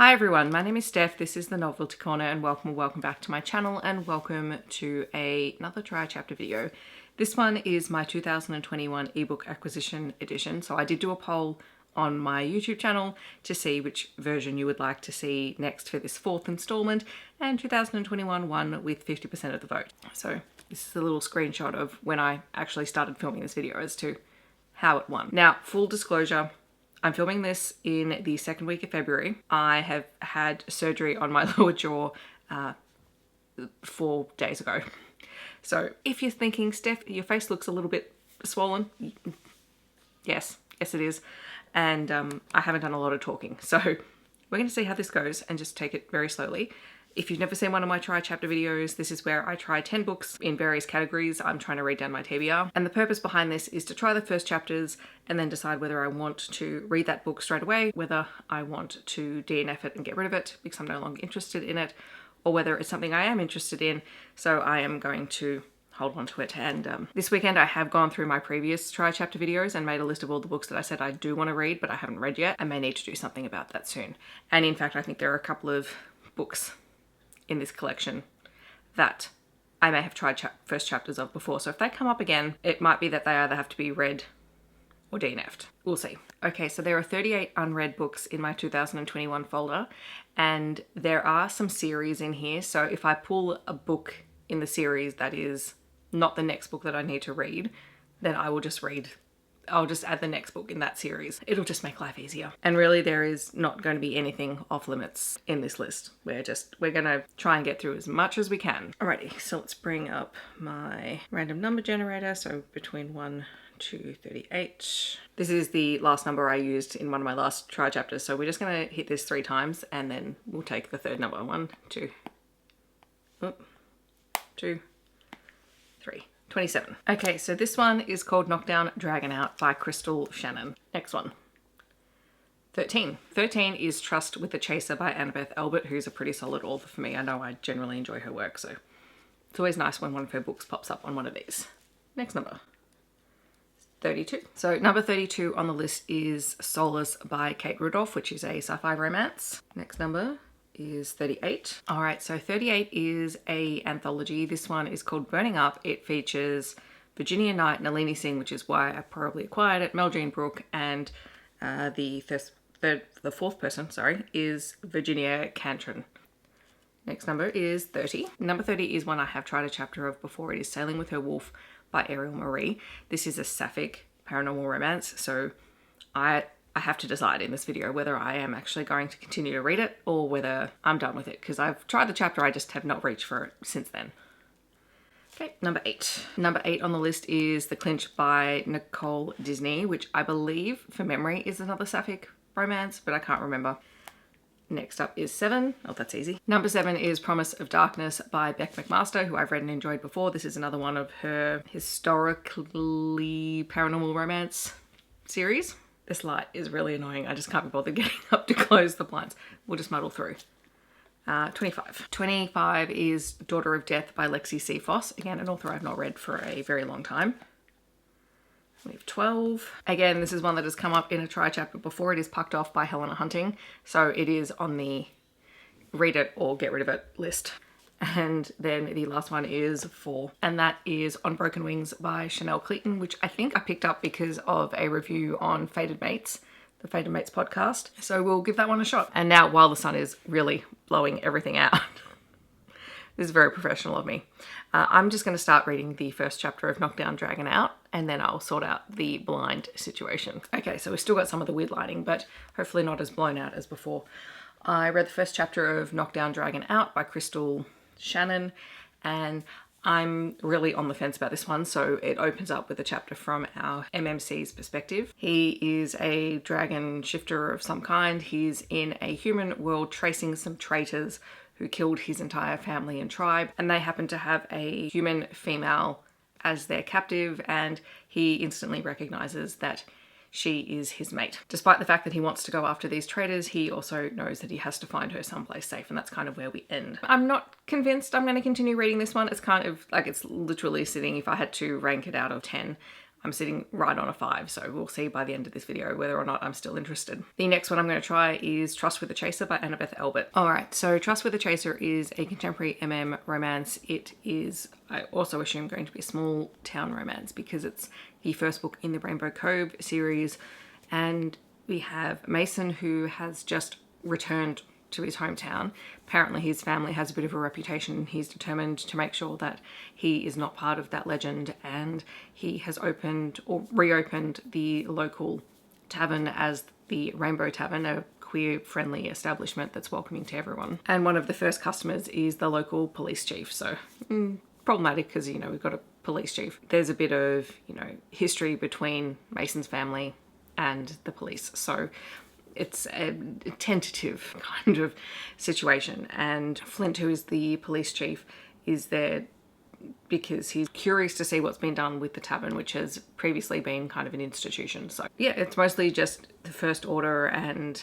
Hi everyone, my name is Steph, this is the Novelty Corner, and welcome back to my channel, and welcome to another try chapter video. This one is my 2021 ebook acquisition edition, so I did do a poll on my YouTube channel to see which version you would like to see next for this fourth installment, and 2021 won with 50% of the vote. So this is a little screenshot of when I actually started filming this video as to how it won. Now, full disclosure, I'm filming this in the second week of February. I have had surgery on my lower jaw 4 days ago. So if you're thinking, Steph, your face looks a little bit swollen, yes it is. And I haven't done a lot of talking. So we're going to see how this goes and just take it very slowly. If you've never seen one of my try chapter videos, this is where I try 10 books in various categories. I'm trying to read down my TBR. And the purpose behind this is to try the first chapters and then decide whether I want to read that book straight away, whether I want to DNF it and get rid of it because I'm no longer interested in it, or whether it's something I am interested in, so I am going to hold on to it. And this weekend I have gone through my previous try chapter videos and made a list of all the books that I said I do want to read but I haven't read yet. I may need to do something about that soon. And in fact, I think there are a couple of books in this collection that I may have tried first chapters of before. So if they come up again, it might be that they either have to be read or DNF'd. We'll see. Okay, so there are 38 unread books in my 2021 folder, and there are some series in here. So if I pull a book in the series that is not the next book that I need to read, then I'll just add the next book in that series. It'll just make life easier. And really there is not going to be anything off limits in this list. We're going to try and get through as much as we can. Alrighty, so let's bring up my random number generator. So between 1 to 38. This is the last number I used in one of my last try chapters. So we're just going to hit this 3 times and then we'll take the third number. 1, 2, 2, 3. 27. Okay, so this one is called Knockdown Dragon Out by Krystal Shannan. Next one. 13. 13 is Trust with the Chaser by Annabeth Albert, who's a pretty solid author for me. I know I generally enjoy her work, so it's always nice when one of her books pops up on one of these. Next number. 32. So number 32 on the list is Soulless by Kate Rudolph, which is a sci-fi romance. Next number is 38. All right, so 38 is a anthology. This one is called Burning Up. It features Virginia Knight, Nalini Singh, which is why I probably acquired it, Mel Jean Brooke, and the fourth person, is Virginia Cantron. Next number is 30. Number 30 is one I have tried a chapter of before. It is Sailing with Her Wolf by Ariel Marie. This is a sapphic paranormal romance, so I have to decide in this video whether I am actually going to continue to read it or whether I'm done with it, because I've tried the chapter, I just have not reached for it since then. Okay, number 8. Number 8 on the list is The Clinch by Nicole Disney, which I believe, from memory, is another sapphic romance, but I can't remember. Next up is 7. Oh, that's easy. Number 7 is Promise of Darkness by Beck McMaster, who I've read and enjoyed before. This is another one of her historically paranormal romance series. This light is really annoying. I just can't be bothered getting up to close the blinds. We'll just muddle through. 25. 25 is Daughter of Death by Lexi C. Foss. Again, an author I've not read for a very long time. We have 12. Again, this is one that has come up in a try chapter before. It is Pucked Off by Helena Hunting. So it is on the read it or get rid of it list. And then the last one is 4, and that is On Broken Wings by Cleeton, which I think I picked up because of a review on Fated Mates, the Fated Mates podcast. So we'll give that one a shot. And now, while the sun is really blowing everything out, this is very professional of me, I'm just going to start reading the first chapter of Knockdown Dragon Out, and then I'll sort out the blind situation. Okay, so we've still got some of the weird lighting, but hopefully not as blown out as before. I read the first chapter of Knockdown Dragon Out by Krystal Shannan, and I'm really on the fence about this one. So it opens up with a chapter from our MMC's perspective. He is a dragon shifter of some kind. He's in a human world tracing some traitors who killed his entire family and tribe, and they happen to have a human female as their captive, and he instantly recognizes that she is his mate. Despite the fact that he wants to go after these traitors, he also knows that he has to find her someplace safe, and that's kind of where we end. I'm not convinced I'm going to continue reading this one. It's kind of like, it's literally sitting, if I had to rank it out of 10, I'm sitting right on a 5, so we'll see by the end of this video whether or not I'm still interested. The next one I'm going to try is Trust with a Chaser by Annabeth Albert. Alright, so Trust with a Chaser is a contemporary romance. It is, I also assume, going to be a small town romance because it's the first book in the Rainbow Cove series, and we have Mason, who has just returned to his hometown. Apparently his family has a bit of a reputation. He's determined to make sure that he is not part of that legend, and he has opened or reopened the local tavern as the Rainbow Tavern, a queer friendly establishment that's welcoming to everyone. And one of the first customers is the local police chief, so problematic because, you know, we've got a police chief. There's a bit of, you know, history between Mason's family and the police, so it's a tentative kind of situation. And Flint, who is the police chief, is there because he's curious to see what's been done with the tavern, which has previously been kind of an institution. So yeah, it's mostly just the First Order and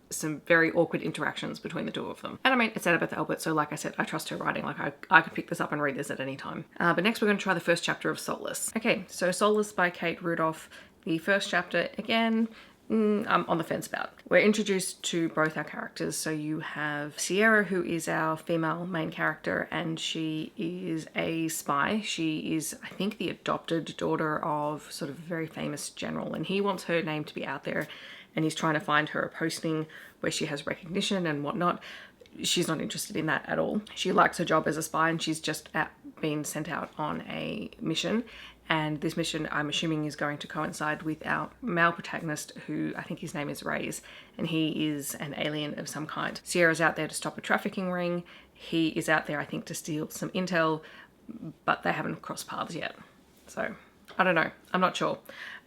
some very awkward interactions between the two of them. And I mean, it's Annabeth Albert, so like I said, I trust her writing. Like I could pick this up and read this at any time. But next we're going to try the first chapter of Soulless. Okay, so Soulless by Kate Rudolph. The first chapter, again, I'm on the fence about. We're introduced to both our characters. So you have Sierra, who is our female main character, and she is a spy. She is, I think, the adopted daughter of sort of a very famous general, and he wants her name to be out there, and he's trying to find her a posting where she has recognition and whatnot. She's not interested in that at all. She likes her job as a spy, and she's just been sent out on a mission. And this mission, I'm assuming, is going to coincide with our male protagonist, who I think his name is Reyes, and he is an alien of some kind. Sierra's out there to stop a trafficking ring. He is out there, I think, to steal some intel, but they haven't crossed paths yet. So I don't know. I'm not sure.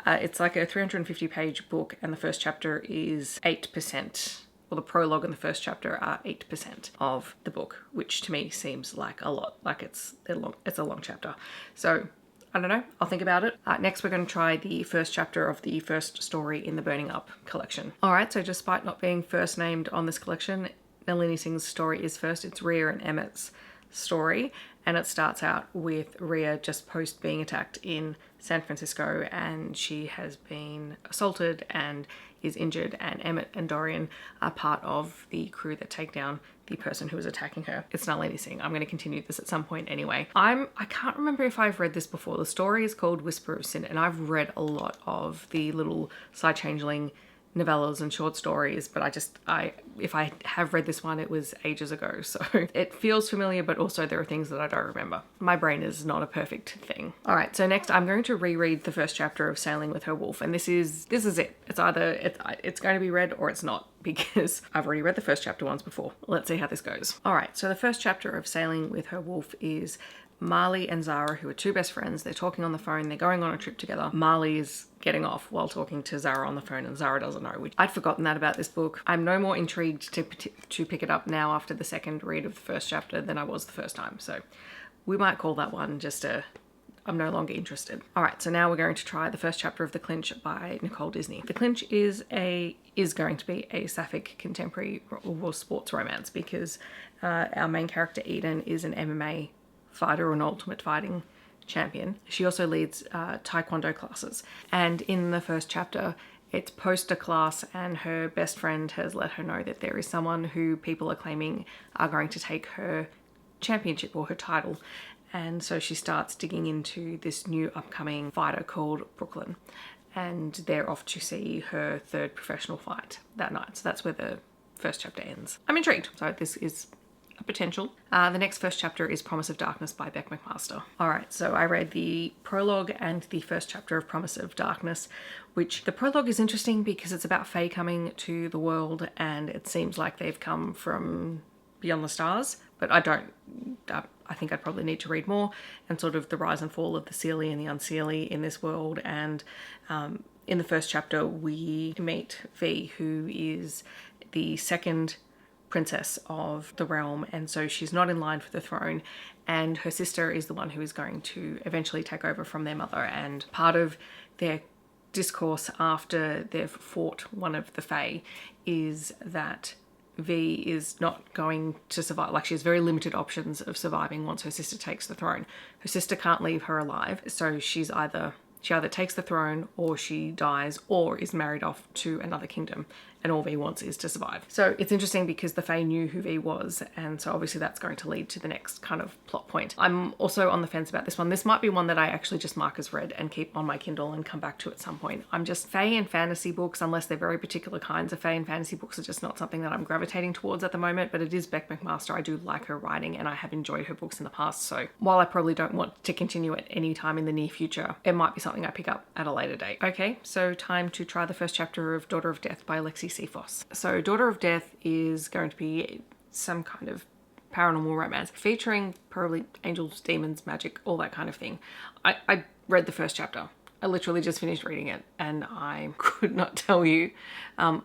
It's like a 350-page book, and the first chapter is 8%. Well, the prologue and the first chapter are 8% of the book, which to me seems like a lot. Like it's a long chapter. So I don't know. I'll think about it. Next, we're going to try the first chapter of the first story in the Burning Up collection. All right. So despite not being first named on this collection, Nalini Singh's story is first. It's Rhea and Emmett's story, and it starts out with Rhea just post being attacked in San Francisco, and she has been assaulted and is injured, and Emmett and Dorian are part of the crew that take down the person who is attacking her. It's Nalini Singh. I'm going to continue this at some point anyway. I can't remember if I've read this before. The story is called Whisper of Sin, and I've read a lot of the little side changeling novellas and short stories, but if I have read this one, it was ages ago, so it feels familiar, but also there are things that I don't remember. My brain is not a perfect thing. All right, so next I'm going to reread the first chapter of Sailing with Her Wolf, and this is it. It's either it's going to be read or it's not, because I've already read the first chapter once before. Let's see how this goes. All right, so the first chapter of Sailing with Her Wolf is Marley and Zara, who are two best friends. They're talking on the phone. They're going on a trip together. Marley is getting off while talking to Zara on the phone, and Zara doesn't know, which I'd forgotten that about this book. I'm no more intrigued to pick it up now after the second read of the first chapter than I was the first time. So we might call that one just I'm no longer interested. All right, so now we're going to try the first chapter of The Clinch by Nicole Disney. The Clinch is going to be a sapphic contemporary or sports romance, because our main character Eden is an MMA fighter or an ultimate fighting champion. She also leads taekwondo classes, and in the first chapter it's post a class, and her best friend has let her know that there is someone who people are claiming are going to take her championship or her title, and so she starts digging into this new upcoming fighter called Brooklyn, and they're off to see her third professional fight that night. So that's where the first chapter ends. I'm intrigued. So this is a potential. The next first chapter is Promise of Darkness by Beck McMaster. All right, so I read the prologue and the first chapter of Promise of Darkness, which the prologue is interesting because it's about Fae coming to the world, and it seems like they've come from beyond the stars, but I think I'd probably need to read more, and sort of the rise and fall of the Seelie and the Unseelie in this world. And in the first chapter we meet V, who is the second princess of the realm, and so she's not in line for the throne, and her sister is the one who is going to eventually take over from their mother. And part of their discourse after they've fought one of the Fae is that V is not going to survive. Like, she has very limited options of surviving once her sister takes the throne. Her sister can't leave her alive, so she either takes the throne, or she dies, or is married off to another kingdom, and all V wants is to survive. So it's interesting because the Fae knew who V was, and so obviously that's going to lead to the next kind of plot point. I'm also on the fence about this one. This might be one that I actually just mark as read and keep on my Kindle and come back to at some point. I'm just, Fae and fantasy books, unless they're very particular kinds of Fae and fantasy books, are just not something that I'm gravitating towards at the moment, but it is Beck McMaster. I do like her writing, and I have enjoyed her books in the past, so while I probably don't want to continue at any time in the near future, it might be something I pick up at a later date. Okay, so time to try the first chapter of Daughter of Death by Lexi C. Foss. So Daughter of Death is going to be some kind of paranormal romance featuring probably angels, demons, magic, all that kind of thing. I read the first chapter. I literally just finished reading it, and I could not tell you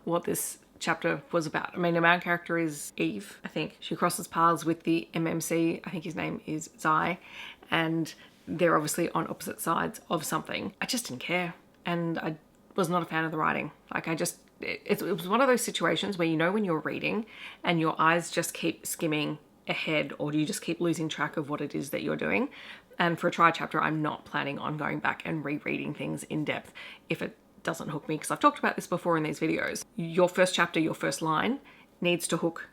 what this chapter was about. I mean, the main character is Eve, I think. She crosses paths with the MMC, I think his name is Zai, and they're obviously on opposite sides of something. I just didn't care, and I was not a fan of the writing. Like, it was one of those situations where, you know, when you're reading and your eyes just keep skimming ahead, or you just keep losing track of what it is that you're doing. And for a try chapter, I'm not planning on going back and rereading things in depth if it doesn't hook me, because I've talked about this before in these videos. Your first chapter, your first line needs to hook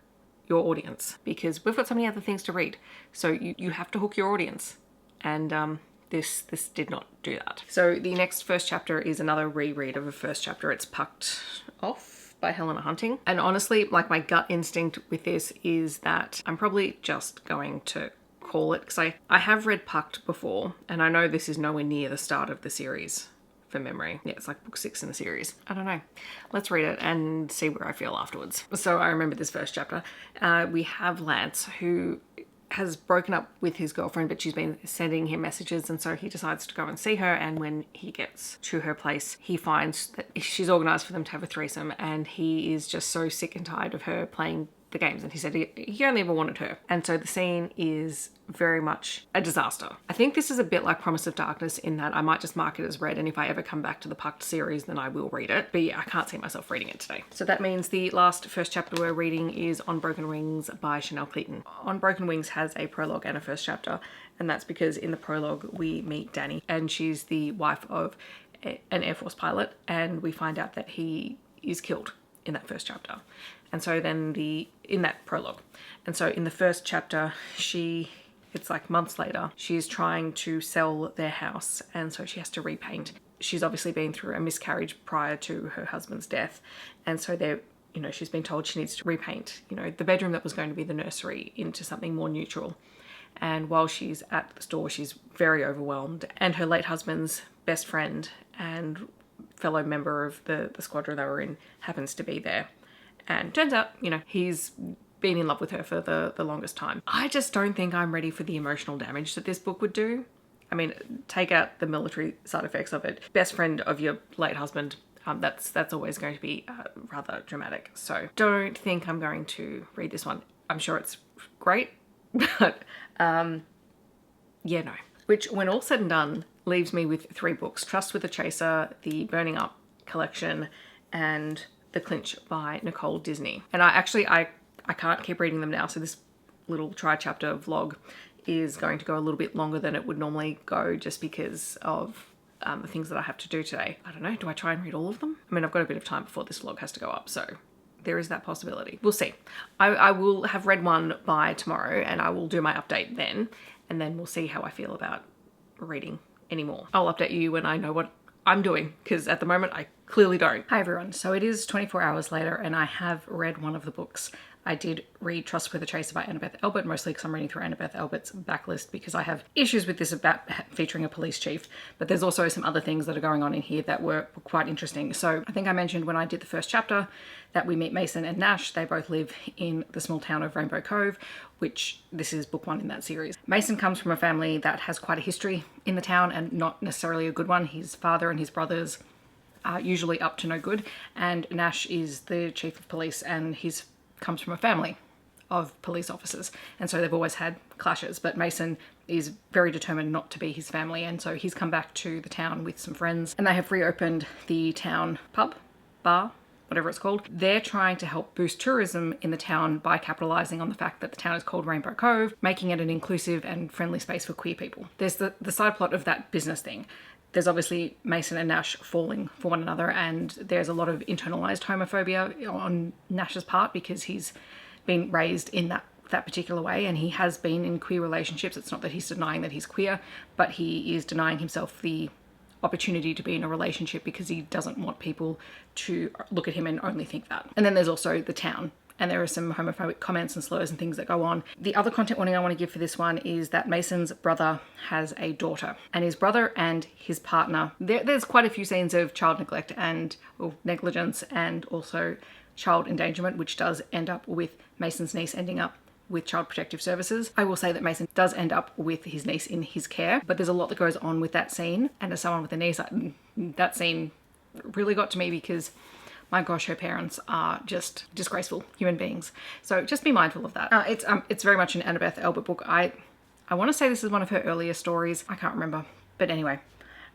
your audience, because we've got so many other things to read. So you have to hook your audience. And this did not do that. So the next first chapter is another reread of a first chapter. It's Pucked Off by Helena Hunting. And honestly, like, my gut instinct with this is that I'm probably just going to call it, because I have read Pucked before, and I know this is nowhere near the start of the series from memory. Yeah, it's like book 6 in the series. I don't know. Let's read it and see where I feel afterwards. So I remember this first chapter. We have Lance, who has broken up with his girlfriend, but she's been sending him messages, and so he decides to go and see her. And when he gets to her place, he finds that she's organised for them to have a threesome, and he is just so sick and tired of her playing the games, and he said he only ever wanted her. And so the scene is very much a disaster. I think this is a bit like Promise of Darkness in that I might just mark it as read, and if I ever come back to the Pucked series, then I will read it. But yeah, I can't see myself reading it today. So that means the last first chapter we're reading is On Broken Wings by Cleeton. On Broken Wings has a prologue and a first chapter, and that's because in the prologue we meet Danny, and she's the wife of an Air Force pilot, and we find out that he is killed in that first chapter. And so then in that prologue. And so in the first chapter, it's like months later, she's trying to sell their house, and so she has to repaint. She's obviously been through a miscarriage prior to her husband's death. And so she's been told she needs to repaint, the bedroom that was going to be the nursery into something more neutral. And while she's at the store, she's very overwhelmed. And her late husband's best friend and fellow member of the squadron they were in happens to be there. And turns out, he's been in love with her for the longest time. I just don't think I'm ready for the emotional damage that this book would do. I mean, take out the military side effects of it. Best friend of your late husband, that's always going to be rather dramatic. So don't think I'm going to read this one. I'm sure it's great, but yeah, no. Which, when all said and done, leaves me with 3 books: Trust with a Chaser, the Burning Up collection, and The Clinch by Nicole Disney. And I can't keep reading them now, so this little try-chapter vlog is going to go a little bit longer than it would normally go, just because of the things that I have to do today. I don't know, do I try and read all of them? I mean, I've got a bit of time before this vlog has to go up, so there is that possibility. We'll see. I will have read one by tomorrow, and I will do my update then, and then we'll see how I feel about reading anymore. I'll update you when I know what I'm doing, because at the moment I clearly don't. Hi everyone. So it is 24 hours later, and I have read one of the books. I did read Trust with a Chaser by Annabeth Albert, mostly because I'm reading through Annabeth Albert's backlist, because I have issues with this about featuring a police chief, but there's also some other things that are going on in here that were quite interesting. So I think I mentioned when I did the first chapter that we meet Mason and Nash. They both live in the small town of Rainbow Cove, which this is book 1 in that series. Mason comes from a family that has quite a history in the town, and not necessarily a good one. His father and his brothers are usually up to no good, and Nash is the chief of police, and he's comes from a family of police officers, and so they've always had clashes. But Mason is very determined not to be his family, and so he's come back to the town with some friends, and they have reopened the town bar, whatever it's called. They're trying to help boost tourism in the town by capitalizing on the fact that the town is called Rainbow Cove, making it an inclusive and friendly space for queer people. There's the side plot of that business thing. There's obviously Mason and Nash falling for one another, and there's a lot of internalized homophobia on Nash's part because he's been raised in that particular way, and he has been in queer relationships. It's not that he's denying that he's queer, but he is denying himself the opportunity to be in a relationship because he doesn't want people to look at him and only think that. And then there's also the town, and there are some homophobic comments and slurs and things that go on. The other content warning I want to give for this one is that Mason's brother has a daughter, and his brother and his partner, there's quite a few scenes of child neglect and negligence and also child endangerment, which does end up with Mason's niece ending up with Child Protective Services. I will say that Mason does end up with his niece in his care, but there's a lot that goes on with that scene. And as someone with a niece, that scene really got to me because, my gosh, her parents are just disgraceful human beings. So just be mindful of that. It's very much an Annabeth Albert book. I want to say this is one of her earlier stories. I can't remember. But anyway,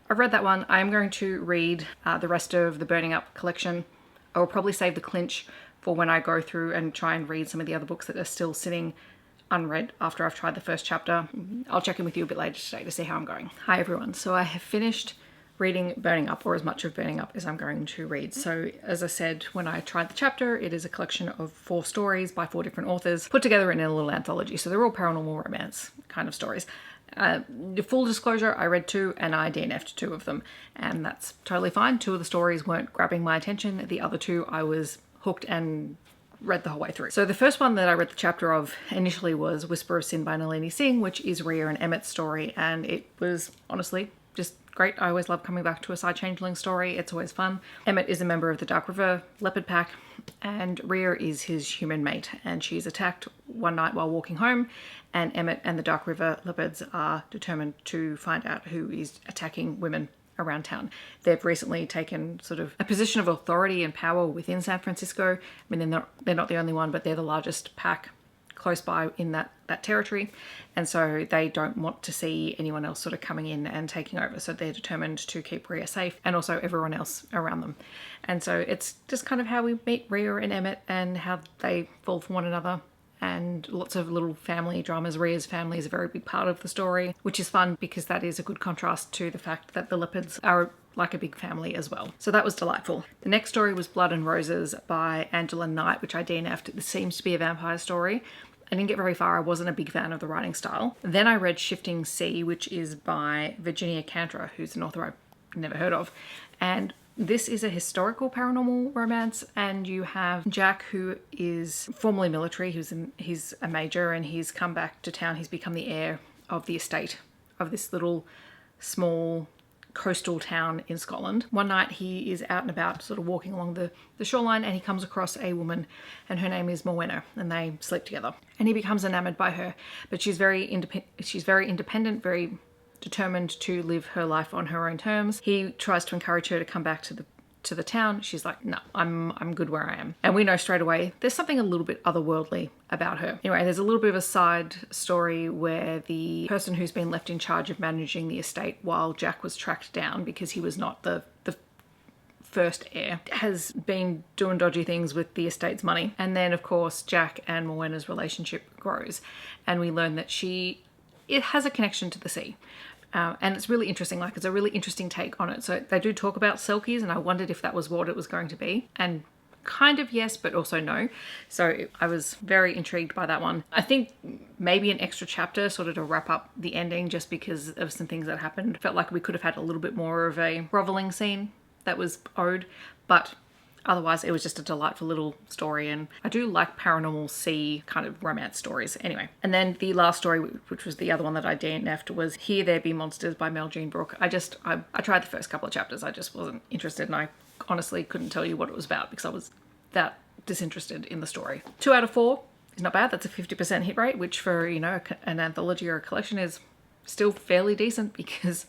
I've read that one. I'm going to read the rest of the Burning Up collection. I will probably save the Clinch for when I go through and try and read some of the other books that are still sitting unread after I've tried the first chapter. I'll check in with you a bit later today to see how I'm going. Hi everyone. So I have finished reading Burning Up, or as much of Burning Up as I'm going to read. So as I said, when I tried the chapter, it is a collection of 4 stories by 4 different authors put together in a little anthology. So they're all paranormal romance kind of stories. Full disclosure, I read 2 and I DNF'd 2 of them, and that's totally fine. 2 of the stories weren't grabbing my attention. The other 2 I was hooked and read the whole way through. So the first one that I read the chapter of initially was Whisper of Sin by Nalini Singh, which is Rhea and Emmett's story, and it was honestly just great. I always love coming back to a side changeling story. It's always fun. Emmett is a member of the Dark River Leopard Pack, and Rhea is his human mate, and she's attacked one night while walking home, and Emmett and the Dark River Leopards are determined to find out who is attacking women around town. They've recently taken sort of a position of authority and power within San Francisco. I mean, they're not the only one, but they're the largest pack close by in that territory, and so they don't want to see anyone else sort of coming in and taking over, so they're determined to keep Rhea safe and also everyone else around them. And so it's just kind of how we meet Rhea and Emmett and how they fall for one another, and lots of little family dramas. Rhea's family is a very big part of the story, which is fun because that is a good contrast to the fact that the Leopards are like a big family as well. So that was delightful. The next story was Blood and Roses by Angela Knight, which I DNF'd. This seems to be a vampire story. I didn't get very far. I wasn't a big fan of the writing style. Then I read Shifting Sea, which is by Virginia Cantora, who's an author I've never heard of. And this is a historical paranormal romance, and you have Jack, who is formerly military. He's a major, and he's come back to town. He's become the heir of the estate of this little small coastal town in Scotland. One night he is out and about sort of walking along the shoreline, and he comes across a woman, and her name is Morwenna, and they sleep together, and he becomes enamored by her. But she's very independent, very determined to live her life on her own terms. He tries to encourage her to come back to the town. She's like, no, I'm good where I am. And we know straight away there's something a little bit otherworldly about her. Anyway, there's a little bit of a side story where the person who's been left in charge of managing the estate while Jack was tracked down because he was not the first heir has been doing dodgy things with the estate's money. And then of course Jack and Morwenna's relationship grows, and we learn that it has a connection to the sea. And it's really interesting, like it's a really interesting take on it. So they do talk about selkies, and I wondered if that was what it was going to be. And kind of yes, but also no. So I was very intrigued by that one. I think maybe an extra chapter sort of to wrap up the ending, just because of some things that happened. Felt like we could have had a little bit more of a groveling scene that was owed, but otherwise, it was just a delightful little story, and I do like paranormal sea kind of romance stories. Anyway, and then the last story, which was the other one that I DNF'd, was Here There Be Monsters by Mel Jean Brooke. I tried the first couple of chapters. I just wasn't interested, and I honestly couldn't tell you what it was about because I was that disinterested in the story. 2 out of 4 is not bad. That's a 50% hit rate, which for, you know, an anthology or a collection is still fairly decent, because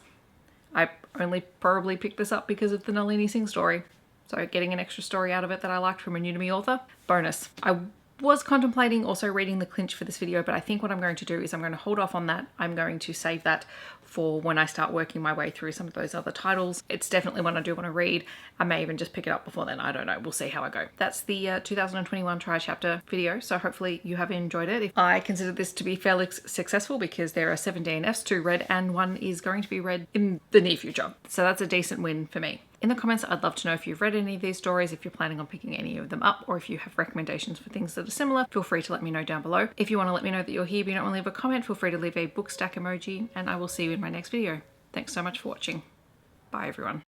I only probably picked this up because of the Nalini Singh story. So getting an extra story out of it that I liked from a new to me author, bonus. I was contemplating also reading the Clinch for this video, but I think what I'm going to do is I'm going to hold off on that. I'm going to save that for when I start working my way through some of those other titles. It's definitely one I do want to read. I may even just pick it up before then. I don't know. We'll see how I go. That's the 2021 tri-chapter video, so hopefully you have enjoyed it. I consider this to be fairly successful because there are 7 DNFs, 2 read, and 1 is going to be read in the near future. So that's a decent win for me. In the comments, I'd love to know if you've read any of these stories, if you're planning on picking any of them up, or if you have recommendations for things that are similar, feel free to let me know down below. If you want to let me know that you're here but you don't want to leave a comment, feel free to leave a book stack emoji, and I will see you in my next video. Thanks so much for watching. Bye everyone.